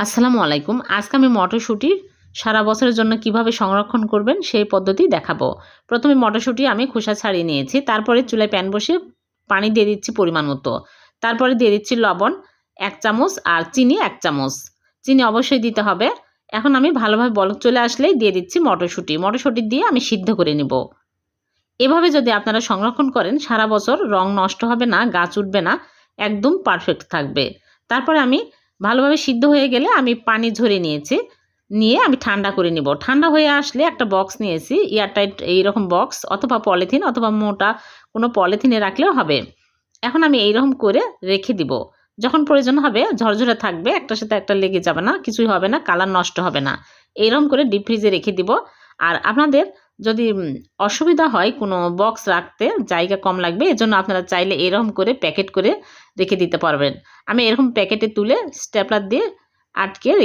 আসসালামু আলাইকুম। আজকে আমি মটরশুঁটি সারা বছরের জন্য কিভাবে সংরক্ষণ করবেন সেই পদ্ধতি দেখাবো। প্রথমে মটরশুঁটি আমি খোসা ছাড়িয়ে নিয়েছি। তারপরে চুলায় প্যান বসিয়ে পানি দিয়ে দিচ্ছি পরিমাণ মতো। তারপরে দিয়ে দিচ্ছি লবণ ১ চামচ আর চিনি ১ চামচ। চিনি অবশ্যই দিতে হবে। এখন আমি ভালোভাবে বলক চলে আসলেই দিয়ে দিচ্ছি মটরশুঁটি। মটরশুঁটি দিয়ে আমি সিদ্ধ করে নিব। এভাবে যদি আপনারা সংরক্ষণ করেন সারা বছর রং নষ্ট হবে না, গাছ উঠবে না, একদম পারফেক্ট থাকবে। তারপরে আমি ভালোভাবে সিদ্ধ হয়ে গেলে আমি পানি ঝরিয়ে নিয়েছি। নিয়ে আমি ঠান্ডা করে নিব। ঠান্ডা হয়ে আসলে একটা বক্স নিয়েছি, এয়ারটাইট এইরকম বক্স অথবা পলিথিন অথবা মোটা কোনো পলিথিনে রাখলেও হবে। এখন আমি এইরকম করে রেখে দিব। যখন প্রয়োজন হবে ঝরঝরে থাকবে, একটার সাথে একটা লেগে যাবে না, কিছুই হবে না, কালার নষ্ট হবে না। এইরকম করে ডিপ ফ্রিজে রেখে দিব। আর আপনাদের যদি অসুবিধা হয় কোনো বক্স রাখতে, জায়গা কম লাগবে, এজন্য আপনারা চাইলে এরকম করে প্যাকেট করে রেখে দিতে পারবেন। আমি এরকম প্যাকেটে তুলে স্টেপলার দিয়ে আটকে